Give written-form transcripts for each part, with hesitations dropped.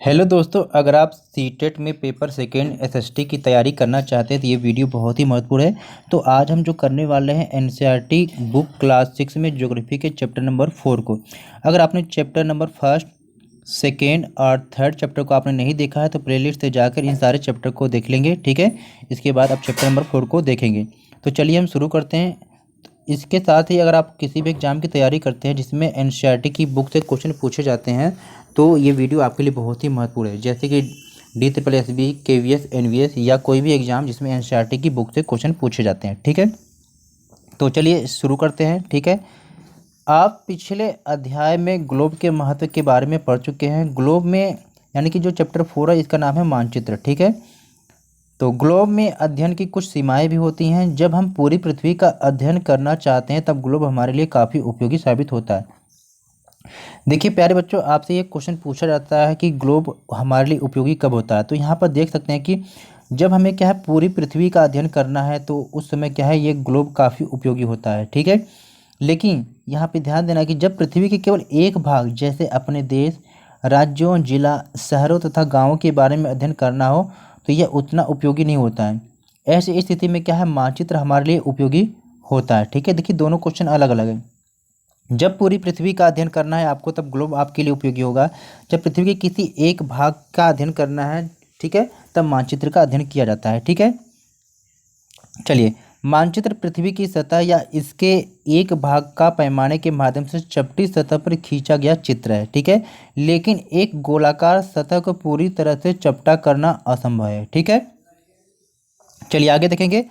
Hello दोस्तों, अगर आप सीटेट में पेपर सेकेंड एसएसटी की तैयारी करना चाहते हैं तो ये वीडियो बहुत ही महत्वपूर्ण है। तो आज हम जो करने वाले हैं एनसीईआरटी बुक क्लास 6 में ज्योग्राफी के चैप्टर नंबर 4 को। अगर आपने चैप्टर नंबर फर्स्ट, सेकेंड और थर्ड चैप्टर को आपने नहीं देखा है तो प्लेलिस्ट से जाकर इन सारे चैप्टर को देख लेंगे, ठीक है। इसके बाद आप चैप्टर नंबर 4 को देखेंगे। तो चलिए हम शुरू करते हैं। इसके साथ ही अगर आप किसी भी एग्ज़ाम की तैयारी करते हैं जिसमें एनसीईआरटी की बुक से क्वेश्चन पूछे जाते हैं तो ये वीडियो आपके लिए बहुत ही महत्वपूर्ण है। जैसे कि DSSB, KVS, NVS या कोई भी एग्ज़ाम जिसमें एनसीईआरटी की बुक से क्वेश्चन पूछे जाते हैं, ठीक है। तो चलिए शुरू करते हैं, ठीक है। आप पिछले अध्याय में ग्लोब के महत्व के बारे में पढ़ चुके हैं। ग्लोब में यानी कि जो चैप्टर 4 है इसका नाम है मानचित्र, ठीक है। तो ग्लोब में अध्ययन की कुछ सीमाएं भी होती हैं। जब हम पूरी पृथ्वी का अध्ययन करना चाहते हैं तब ग्लोब हमारे लिए काफ़ी उपयोगी साबित होता है। देखिए प्यारे बच्चों, आपसे ये क्वेश्चन पूछा जाता है कि ग्लोब हमारे लिए उपयोगी कब होता है। तो यहाँ पर देख सकते हैं कि जब हमें क्या है पूरी पृथ्वी का अध्ययन करना है तो उस समय क्या है ये ग्लोब काफ़ी उपयोगी होता है, ठीक है। लेकिन यहाँ पे ध्यान देना कि जब पृथ्वी के केवल एक भाग जैसे अपने देश, राज्यों, जिला, शहरों तथा गाँवों के बारे में अध्ययन करना हो तो यह उतना उपयोगी नहीं होता है। ऐसी स्थिति में क्या है मानचित्र हमारे लिए उपयोगी होता है, ठीक है। देखिए दोनों क्वेश्चन अलग अलग हैं। जब पूरी पृथ्वी का अध्ययन करना है आपको तब ग्लोब आपके लिए उपयोगी होगा। जब पृथ्वी के किसी एक भाग का अध्ययन करना है, ठीक है, तब मानचित्र का अध्ययन किया जाता है, ठीक है। चलिए, मानचित्र पृथ्वी की सतह या इसके एक भाग का पैमाने के माध्यम से चपटी सतह पर खींचा गया चित्र है, ठीक है। लेकिन एक गोलाकार सतह को पूरी तरह से चपटा करना असंभव है, ठीक है। चलिए आगे देखेंगे।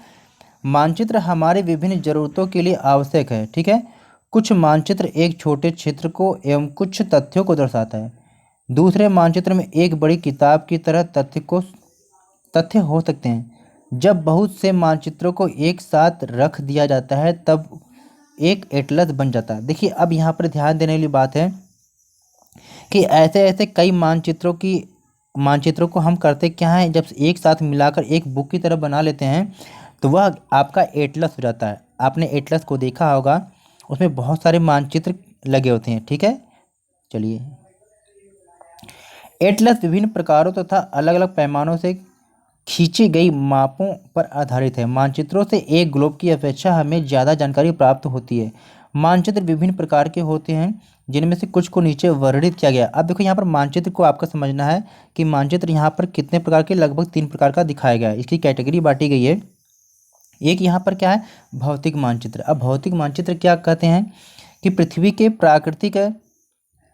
मानचित्र हमारे विभिन्न जरूरतों के लिए आवश्यक है, ठीक है। कुछ मानचित्र एक छोटे क्षेत्र को एवं कुछ तथ्यों को दर्शाता है। दूसरे मानचित्र में एक बड़ी किताब की तरह तथ्य हो सकते हैं। जब बहुत से मानचित्रों को एक साथ रख दिया जाता है तब एक एटलस बन जाता है। देखिए अब यहाँ पर ध्यान देने वाली बात है कि ऐसे ऐसे कई मानचित्रों को हम करते क्या है, जब एक साथ मिलाकर एक बुक की तरह बना लेते हैं तो वह आपका एटलस हो जाता है। आपने एटलस को देखा होगा, उसमें बहुत सारे मानचित्र लगे होते हैं, ठीक है। चलिए, एटलस विभिन्न प्रकारों तथा अलग अलग पैमानों से खींची गई मापों पर आधारित है। मानचित्रों से एक ग्लोब की अपेक्षा हमें ज़्यादा जानकारी प्राप्त होती है। मानचित्र विभिन्न प्रकार के होते हैं जिनमें से कुछ को नीचे वर्णित किया गया। अब देखो यहाँ पर मानचित्र को आपका समझना है कि मानचित्र यहाँ पर कितने प्रकार के, लगभग 3 प्रकार का दिखाया गया है। इसकी कैटेगरी बांटी गई है। एक यहाँ पर क्या है, भौतिक मानचित्र। अब भौतिक मानचित्र क्या कहते हैं कि पृथ्वी के प्राकृतिक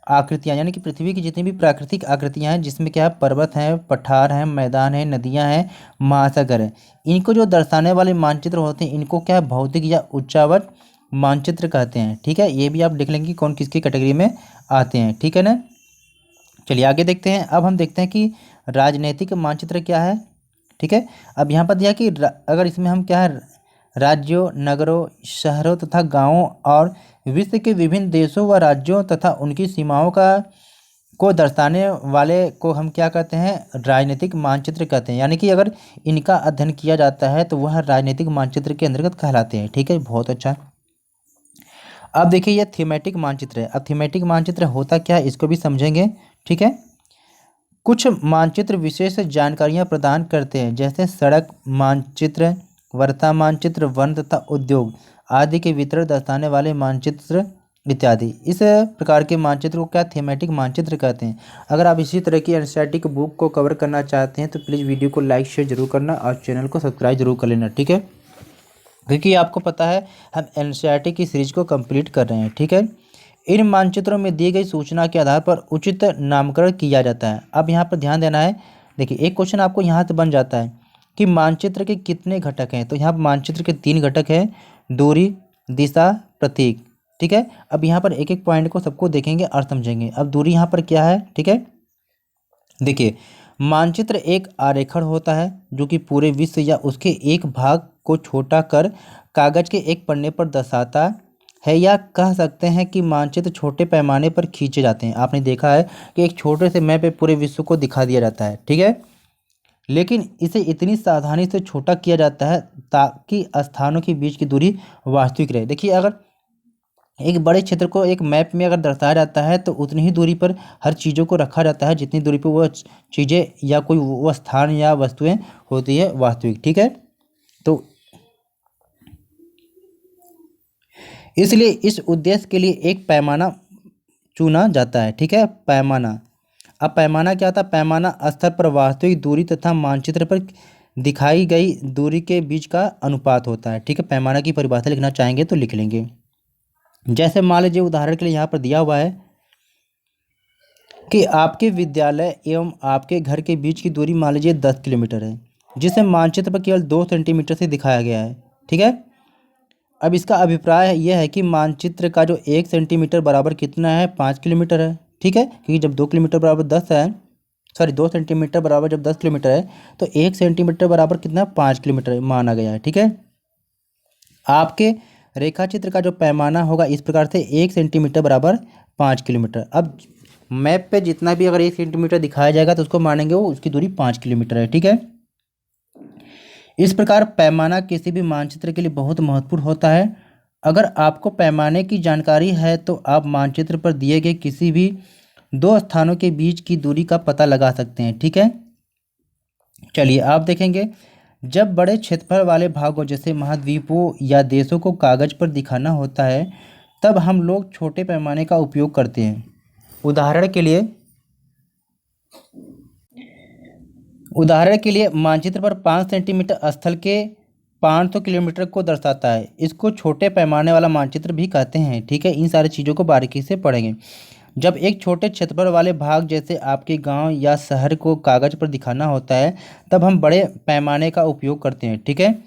आकृतियाँ यानी कि पृथ्वी की जितनी भी प्राकृतिक आकृतियाँ हैं जिसमें क्या है पर्वत हैं, पठार हैं, मैदान हैं, नदियाँ हैं, महासागर हैं, इनको जो दर्शाने वाले मानचित्र होते हैं इनको क्या है भौतिक या उच्चावत मानचित्र कहते हैं, ठीक है। ये भी आप देख लेंगे कि कौन किसकी कैटेगरी में आते हैं, ठीक है ना। चलिए आगे देखते हैं। अब हम देखते हैं कि राजनैतिक मानचित्र क्या है, ठीक है। अब यहाँ पर दिया कि अगर इसमें हम क्या है राज्यों, नगरों, शहरों तथा गांवों और विश्व के विभिन्न देशों व राज्यों तथा उनकी सीमाओं को दर्शाने वाले को हम क्या कहते हैं, राजनीतिक मानचित्र कहते हैं। यानी कि अगर इनका अध्ययन किया जाता है तो वह राजनीतिक मानचित्र के अंतर्गत कहलाते हैं, ठीक है। बहुत अच्छा। अब देखिए यह थीमेटिक मानचित्र है। अब थीमेटिक मानचित्र होता क्या है इसको भी समझेंगे, ठीक है। कुछ मानचित्र विशेष जानकारियां प्रदान करते हैं जैसे सड़क मानचित्र, वर्षा मानचित्र, वन तथा उद्योग आदि के वितरण दर्शाने वाले मानचित्र इत्यादि। इस प्रकार के मानचित्र को क्या थीमेटिक मानचित्र कहते हैं। अगर आप इसी तरह की एनसीईआरटी की बुक को कवर करना चाहते हैं तो प्लीज़ वीडियो को लाइक शेयर जरूर करना और चैनल को सब्सक्राइब जरूर कर लेना, ठीक है। क्योंकि आपको पता है हम एनसीईआरटी की सीरीज को कंप्लीट कर रहे हैं, ठीक है। इन मानचित्रों में दी गई सूचना के आधार पर उचित नामकरण किया जाता है। अब यहाँ पर ध्यान देना है। देखिए एक क्वेश्चन आपको यहाँ से बन जाता है कि मानचित्र के कितने घटक हैं। तो यहाँ पर मानचित्र के 3 घटक हैं, दूरी, दिशा, प्रतीक, ठीक है। अब यहाँ पर एक एक पॉइंट को सबको देखेंगे और समझेंगे। अब दूरी यहाँ पर क्या है, ठीक है। देखिए मानचित्र एक आरेखण होता है जो कि पूरे विश्व या उसके एक भाग को छोटा कर कागज के एक पन्ने पर दर्शाता है, या कह सकते हैं कि मानचित्र छोटे पैमाने पर खींचे जाते हैं। आपने देखा है कि एक छोटे से मैप पे पूरे विश्व को दिखा दिया जाता है, ठीक है। लेकिन इसे इतनी सावधानी से छोटा किया जाता है ताकि स्थानों के बीच की दूरी वास्तविक रहे। देखिए अगर एक बड़े क्षेत्र को एक मैप में अगर दर्शाया जाता है तो उतनी ही दूरी पर हर चीज़ों को रखा जाता है जितनी दूरी पर वह चीज़ें या कोई वो स्थान या वस्तुएं होती है वास्तविक। ठीक है, तो इसलिए इस उद्देश्य के लिए एक पैमाना चुना जाता है। ठीक है, पैमाना। अब पैमाना क्या होता है? पैमाना स्तर पर वास्तविक दूरी तथा मानचित्र पर दिखाई गई दूरी के बीच का अनुपात होता है। ठीक है, पैमाना की परिभाषा लिखना चाहेंगे तो लिख लेंगे। जैसे मान लीजिए उदाहरण के लिए यहाँ पर दिया हुआ है कि आपके विद्यालय एवं आपके घर के बीच की दूरी मान लीजिए 10 किलोमीटर है, जिसे मानचित्र पर केवल 2 सेंटीमीटर से दिखाया गया है। ठीक है, अब इसका अभिप्राय यह है कि मानचित्र का जो 1 सेंटीमीटर बराबर कितना है? 5 किलोमीटर है। ठीक है, क्योंकि जब 2 किलोमीटर बराबर 10 है, सॉरी 2 सेंटीमीटर बराबर जब 10 किलोमीटर है तो 1 सेंटीमीटर बराबर कितना? 5 किलोमीटर माना गया है। ठीक है, आपके रेखा चित्र का जो पैमाना होगा इस प्रकार से 1 सेंटीमीटर बराबर 5 किलोमीटर। अब मैप पे जितना भी अगर 1 सेंटीमीटर दिखाया जाएगा तो उसको मानेंगे वो उसकी दूरी 5 किलोमीटर है। ठीक है, इस प्रकार पैमाना किसी भी मानचित्र के लिए बहुत महत्वपूर्ण होता है। अगर आपको पैमाने की जानकारी है तो आप मानचित्र पर दिए गए किसी भी दो स्थानों के बीच की दूरी का पता लगा सकते हैं। ठीक है, चलिए आप देखेंगे, जब बड़े क्षेत्रफल वाले भागों जैसे महाद्वीपों या देशों को कागज पर दिखाना होता है तब हम लोग छोटे पैमाने का उपयोग करते हैं। उदाहरण के लिए मानचित्र पर 5 सेंटीमीटर स्थल के 500 किलोमीटर को दर्शाता है। इसको छोटे पैमाने वाला मानचित्र भी कहते हैं। ठीक है, इन सारी चीज़ों को बारीकी से पढ़ेंगे। जब एक छोटे क्षेत्रफल वाले भाग जैसे आपके गांव या शहर को कागज पर दिखाना होता है तब हम बड़े पैमाने का उपयोग करते हैं। ठीक है,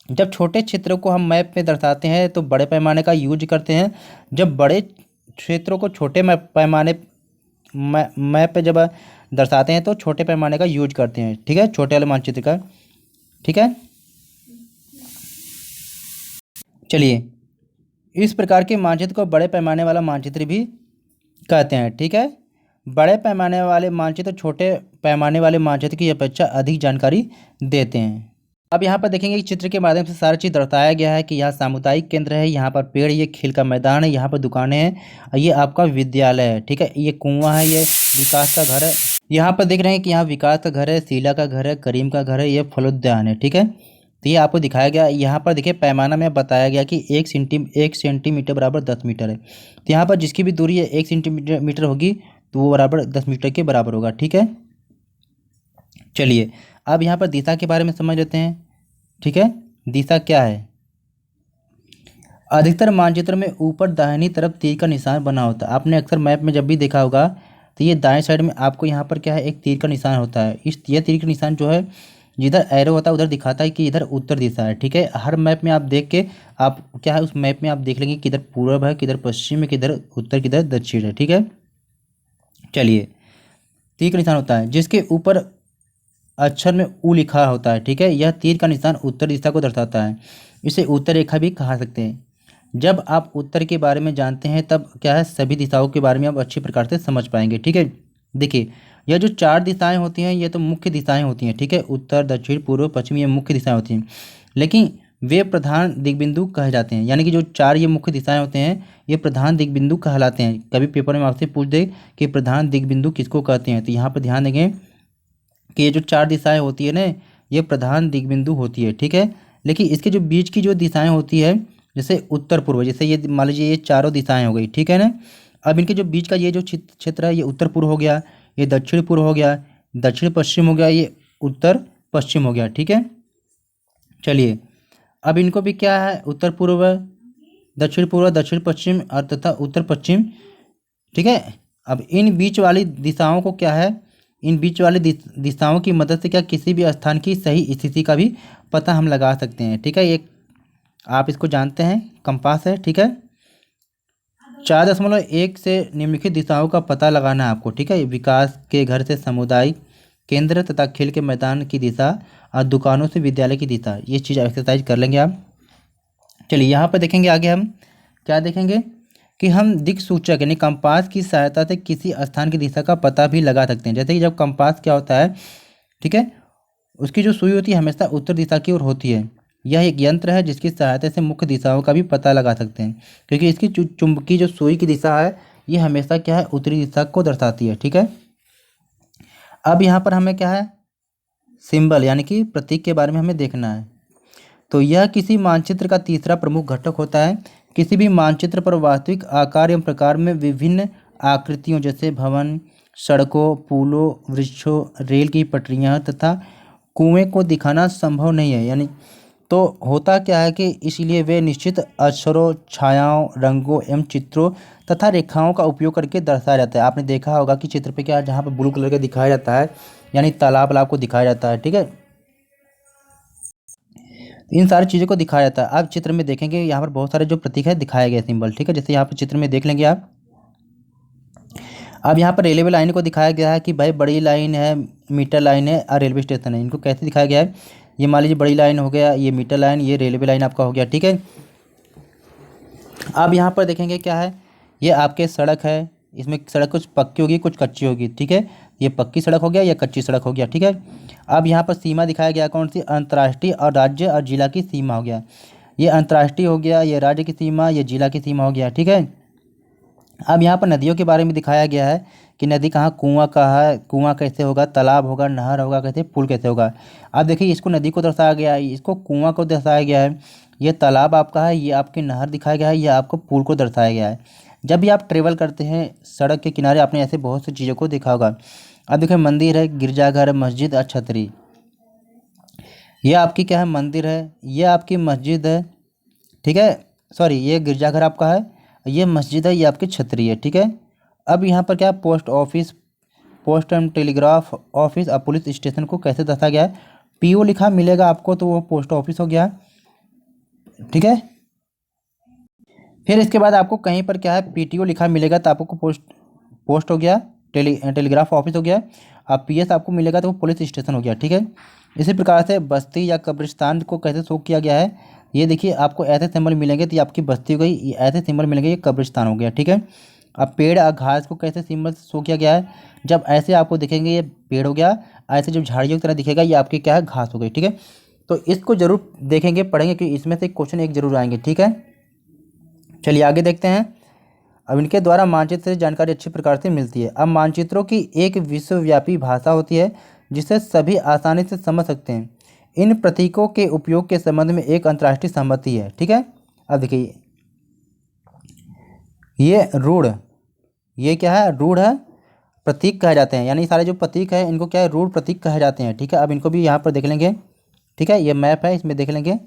जब छोटे क्षेत्रों को हम मैप में दर्शाते हैं तो बड़े पैमाने का यूज करते हैं। जब बड़े क्षेत्रों को छोटे पैमाने मैप पे जब दर्शाते हैं तो छोटे पैमाने का यूज करते हैं। ठीक है, छोटे वाले मानचित्र का। ठीक है, चलिए इस प्रकार के मानचित्र को बड़े पैमाने वाला मानचित्र भी कहते हैं। ठीक है, बड़े पैमाने वाले मानचित्र छोटे पैमाने वाले मानचित्र की अपेक्षा अधिक जानकारी देते हैं। अब यहाँ पर देखेंगे कि चित्र के माध्यम से सारा चीज़ दर्शाया गया है कि यहाँ सामुदायिक केंद्र है, यहाँ पर पेड़, ये खेल का मैदान है, यहाँ पर दुकानें हैं, और ये आपका विद्यालय है। ठीक है, ये कुआं है, ये विकास का घर है। यहाँ पर देख रहे हैं कि यहाँ विकास का घर है, शीला का घर है, करीम का घर है, ये फलोद्यान है। ठीक है, तो ये आपको दिखाया गया। यहाँ पर देखिए पैमाना में बताया गया कि 1 सेंटीमीटर बराबर 10 मीटर है। तो यहाँ पर जिसकी भी दूरी है 1 सेंटीमीटर होगी तो वो बराबर 10 मीटर के बराबर होगा। ठीक है, चलिए अब यहाँ पर दिशा के बारे में समझ लेते हैं। ठीक है, दिशा क्या है? अधिकतर मानचित्र में ऊपर दाहिनी तरफ तीर का निशान बना होता है। आपने अक्सर मैप में जब भी देखा होगा तो ये दाएं साइड में आपको यहाँ पर क्या है, एक तीर का निशान होता है। ये तीर का निशान जो है जिधर एरो होता है उधर दिखाता है कि इधर उत्तर दिशा है। ठीक है, हर मैप में आप देख के आप क्या है उस मैप में आप देख लेंगे किधर पूर्व है, किधर पश्चिम है, किधर उत्तर, किधर दक्षिण है। ठीक है, चलिए तीर का निशान होता है जिसके ऊपर अक्षर में उ लिखा होता है। ठीक है, यह तीर का निशान उत्तर दिशा को दर्शाता है। इसे उत्तर रेखा भी कहा सकते हैं। जब आप उत्तर के बारे में जानते हैं तब क्या है सभी दिशाओं के बारे में आप अच्छी प्रकार से समझ पाएंगे। ठीक है, देखिए यह जो 4 दिशाएं होती हैं ये तो मुख्य दिशाएं होती हैं। ठीक है, उत्तर, दक्षिण, पूर्व, पश्चिम, ये मुख्य दिशाएं होती हैं, लेकिन वे प्रधान दिग्बिंदु कहे जाते हैं। यानी कि जो 4 ये मुख्य दिशाएं होते हैं ये प्रधान दिग्बिंदु कहलाते हैं। कभी पेपर में आपसे पूछ दे कि प्रधान दिग्बिंदु किसको कहते हैं तो यहाँ पर ध्यान देंगे कि ये जो 4 दिशाएं होती है ना ये प्रधान दिग्बिंदु होती है। ठीक है, लेकिन इसके जो बीच की जो दिशाएं होती है जैसे उत्तर पूर्व, जैसे ये मान लीजिए ये चारों दिशाएं हो गई। ठीक है ना, अब इनके जो बीच का ये जो क्षेत्र है ये उत्तर पूर्व हो गया, ये दक्षिण पूर्व हो गया, दक्षिण पश्चिम हो गया, ये उत्तर पश्चिम हो गया। ठीक है, चलिए अब इनको भी क्या है उत्तर पूर्व, दक्षिण पूर्व, दक्षिण पश्चिम और तथा उत्तर पश्चिम। ठीक है, अब इन बीच वाली दिशाओं को क्या है, इन बीच वाली दिशाओं की मदद से क्या किसी भी स्थान की सही स्थिति का भी पता हम लगा सकते हैं। ठीक है, एक आप इसको जानते हैं कंपास है। ठीक है, 4.1 से निम्नलिखित दिशाओं का पता लगाना है आपको। ठीक है, विकास के घर से सामुदायिक केंद्र तथा खेल के मैदान की दिशा और दुकानों से विद्यालय की दिशा, ये चीज़ एक्सरसाइज कर लेंगे आप। चलिए यहाँ पर देखेंगे आगे हम क्या देखेंगे कि हम दिक सूचक यानी कंपास की सहायता से किसी स्थान की दिशा का पता भी लगा सकते हैं। जैसे कि जब कंपास क्या होता है, ठीक है, उसकी जो सुई होती है हमेशा उत्तर दिशा की ओर होती है। यह एक यंत्र है जिसकी सहायता से मुख्य दिशाओं का भी पता लगा सकते हैं, क्योंकि इसकी चुंबकीय जो सुई की दिशा है ये हमेशा क्या है, उत्तरी दिशा को दर्शाती है। ठीक है, अब यहाँ पर हमें क्या है, सिंबल यानी कि प्रतीक के बारे में हमें देखना है। तो यह किसी मानचित्र का तीसरा प्रमुख घटक होता है। किसी भी मानचित्र पर वास्तविक आकार एवं प्रकार में विभिन्न आकृतियों जैसे भवन, सड़कों, पुलों, वृक्षों, रेल की पटरियां तथा कुएं को दिखाना संभव नहीं है। यानी तो होता क्या है कि इसलिए वे निश्चित अक्षरों, छायाओं, रंगों एवं चित्रों तथा रेखाओं का उपयोग करके दर्शाया जाता है। आपने देखा होगा कि चित्र पे क्या है, जहाँ पर ब्लू कलर का दिखाया जाता है यानी तालाब को दिखाया जाता है। ठीक है, इन सारी चीज़ों को दिखाया जाता है। आप चित्र में देखेंगे यहाँ पर बहुत सारे जो प्रतीक है दिखाए गए सिंबल। ठीक है, जैसे यहाँ पर चित्र में देख लेंगे आप। अब यहाँ पर रेलवे लाइन को दिखाया गया है कि भाई बड़ी लाइन है, मीटर लाइन है और रेलवे स्टेशन है। इनको कैसे दिखाया गया है, ये मान लीजिए बड़ी लाइन हो गया, ये मीटर लाइन, ये रेलवे लाइन आपका हो गया। ठीक है, अब यहाँ पर देखेंगे क्या है, ये आपके सड़क है, इसमें सड़क कुछ पक्की होगी कुछ कच्ची होगी। ठीक है, ये पक्की सड़क हो गया, ये कच्ची सड़क हो गया। ठीक है, अब यहाँ पर सीमा दिखाया गया कौन सी, अंतर्राष्ट्रीय और राज्य और जिला की सीमा हो गया। ये अंतर्राष्ट्रीय हो गया, ये राज्य की सीमा, ये जिला की सीमा हो गया। ठीक है, अब यहाँ पर नदियों के बारे में दिखाया गया है कि नदी कहाँ, कुआं कहाँ है, कुआं कैसे होगा, तालाब होगा, नहर होगा कैसे, पुल कैसे होगा। अब देखिए इसको नदी को दर्शाया गया है, इसको कुआं को दर्शाया गया है, ये तालाब आपका है, ये आपकी नहर दिखाया गया है, ये आपको पुल को दर्शाया गया है। जब भी आप ट्रेवल करते हैं सड़क के किनारे आपने ऐसे बहुत सी चीज़ों को देखा होगा। अब देखिए मंदिर है, गिरजाघर, मस्जिद और छतरी। ये आपकी क्या है, मंदिर है, ये आपकी मस्जिद है। ठीक है, सॉरी ये गिरजाघर आपका है, ये मस्जिद है, ये आपकी छतरी है। ठीक है, अब यहाँ पर क्या है, post office, post and telegraph office और पुलिस स्टेशन को कैसे दर्शाया गया है, पीओ लिखा मिलेगा आपको तो वो पोस्ट ऑफिस हो गया। ठीक है, फिर इसके बाद आपको कहीं पर क्या है, पीटीओ लिखा मिलेगा तो आपको पोस्ट हो गया, टेलीग्राफ ऑफिस हो गया। अब पीएस आपको मिलेगा तो वो पुलिस स्टेशन हो गया। ठीक है, इसी प्रकार से बस्ती या कब्रिस्तान को कैसे शो किया गया है, ये देखिए आपको ऐसे सिंबल मिलेंगे तो ये आपकी बस्ती हो गई, ये ऐसे सिंबल मिलेंगे ये कब्रिस्तान हो गया। ठीक है, अब पेड़ और घास को कैसे सिंबल शो किया गया है, जब ऐसे आपको दिखेंगे ये पेड़ हो गया, ऐसे जब झाड़ियों की तरह दिखेगा ये आपकी क्या है, घास हो गई। ठीक है, तो इसको जरूर देखेंगे, पढ़ेंगे कि इसमें से क्वेश्चन एक जरूर आएंगे। ठीक है, चलिए आगे देखते हैं। अब इनके द्वारा मानचित्र से जानकारी अच्छी प्रकार से मिलती है। अब मानचित्रों की एक विश्वव्यापी भाषा होती है जिसे सभी आसानी से समझ सकते हैं। इन प्रतीकों के उपयोग के संबंध में एक अंतर्राष्ट्रीय सहमति है। ठीक है, अब देखिए ये रूढ़, ये क्या है, रूढ़ है, प्रतीक कहे जाते हैं। यानी सारे जो प्रतीक है इनको क्या है, रूढ़ प्रतीक कहे जाते हैं। ठीक है, अब इनको भी यहाँ पर देख लेंगे। ठीक है, ये मैप है, इसमें देख लेंगे।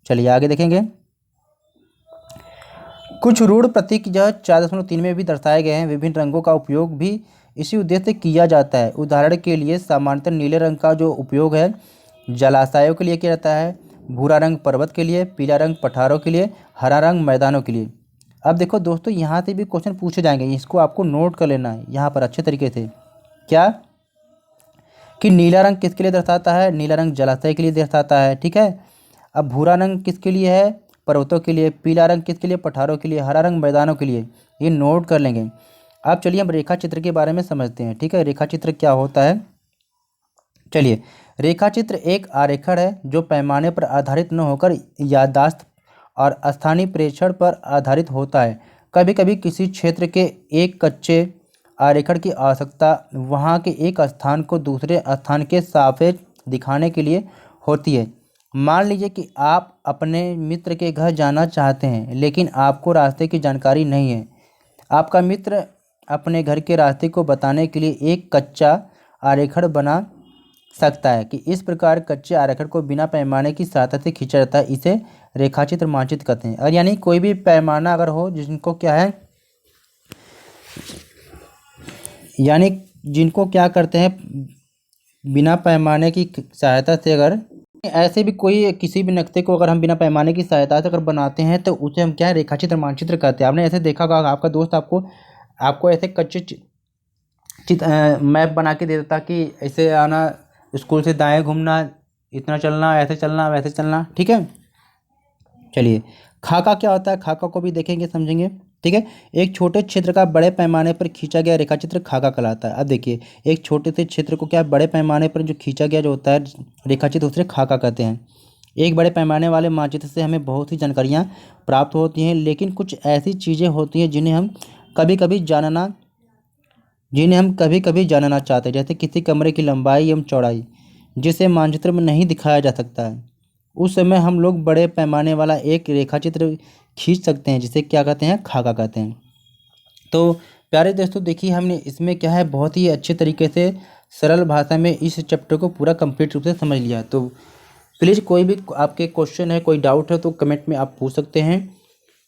चलिए आगे देखेंगे। कुछ रूढ़ प्रतीक जो 4.3 में भी दर्शाए गए हैं। विभिन्न रंगों का उपयोग भी इसी उद्देश्य से किया जाता है। उदाहरण के लिए सामान्यतः नीले रंग का जो उपयोग है जलाशयों के लिए किया जाता है, भूरा रंग पर्वत के लिए, पीला रंग पठारों के लिए, हरा रंग मैदानों के लिए। अब देखो दोस्तों यहाँ से भी क्वेश्चन पूछे जाएंगे, इसको आपको नोट कर लेना है यहाँ पर अच्छे तरीके से। क्या कि नीला रंग किसके लिए दर्शाता है, नीला रंग जलाशय के लिए दर्शाता है। ठीक है, अब भूरा रंग किसके लिए है, पर्वतों के लिए, पीला रंग किसके लिए, पठारों के लिए, हरा रंग मैदानों के लिए। ये नोट कर लेंगे। अब चलिए हम रेखा चित्र के बारे में समझते हैं। ठीक है, रेखा चित्र क्या होता है। चलिए, रेखा चित्र एक आरेखण है जो पैमाने पर आधारित न होकर याददाश्त और स्थानीय प्रेक्षण पर आधारित होता है। कभी कभी किसी क्षेत्र के एक कच्चे आरेखण की आवश्यकता वहाँ के एक स्थान को दूसरे स्थान के सापेक्ष दिखाने के लिए होती है। मान लीजिए कि आप अपने मित्र के घर जाना चाहते हैं लेकिन आपको रास्ते की जानकारी नहीं है। आपका मित्र अपने घर के रास्ते को बताने के लिए एक कच्चा आरेखण बना सकता है कि इस प्रकार कच्चे आरेखण को बिना पैमाने की सहायता से खींचा जाता है। इसे रेखाचित्र मानचित्र कहते हैं। और यानी कोई भी पैमाना अगर हो जिनको क्या है, यानी जिनको क्या करते हैं बिना पैमाने की सहायता से, अगर ऐसे भी कोई किसी भी नक्शे को अगर हम बिना पैमाने की सहायता से अगर बनाते हैं तो उसे हम क्या है, रेखाचित्र मानचित्र कहते हैं। आपने ऐसे देखा होगा आपका दोस्त आपको ऐसे कच्चे मैप बना के दे देता कि ऐसे आना, स्कूल से दाएं घूमना, इतना चलना, ऐसे चलना, वैसे चलना। ठीक है, चलिए खाका क्या होता है, खाका को भी देखेंगे समझेंगे। ठीक है, एक छोटे क्षेत्र का बड़े पैमाने पर खींचा गया रेखाचित्र खाका कहलाता है। अब देखिए एक छोटे से क्षेत्र को क्या बड़े पैमाने पर जो खींचा गया जो होता है रेखाचित्र उसे खाका कहते हैं। एक बड़े पैमाने वाले मानचित्र से हमें बहुत ही जानकारियाँ प्राप्त होती हैं, लेकिन कुछ ऐसी चीज़ें होती हैं जिन्हें हम कभी कभी जानना चाहते हैं, जैसे किसी कमरे की लंबाई एवं चौड़ाई, जिसे मानचित्र में नहीं दिखाया जा सकता है। उस समय हम लोग बड़े पैमाने वाला एक रेखाचित्र खींच सकते हैं, जिसे क्या कहते हैं, खाका कहते हैं। तो प्यारे दोस्तों, देखिए हमने इसमें क्या है, बहुत ही अच्छे तरीके से सरल भाषा में इस चैप्टर को पूरा कंप्लीट रूप से समझ लिया। तो प्लीज़ कोई भी आपके क्वेश्चन है, कोई डाउट है तो कमेंट में आप पूछ सकते हैं।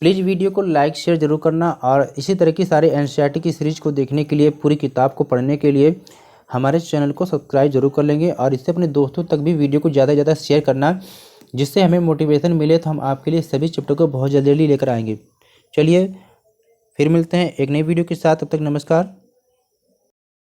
प्लीज़ वीडियो को लाइक शेयर जरूर करना, और इसी तरह की सारे एनसीईआरटी की सीरीज को देखने के लिए, पूरी किताब को पढ़ने के लिए हमारे चैनल को सब्सक्राइब जरूर कर लेंगे, और इससे अपने दोस्तों तक भी वीडियो को ज़्यादा से ज़्यादा शेयर करना, जिससे हमें मोटिवेशन मिले, तो हम आपके लिए सभी चैप्टर को बहुत जल्दी लेकर आएंगे। चलिए फिर मिलते हैं एक नई वीडियो के साथ, तब तक नमस्कार।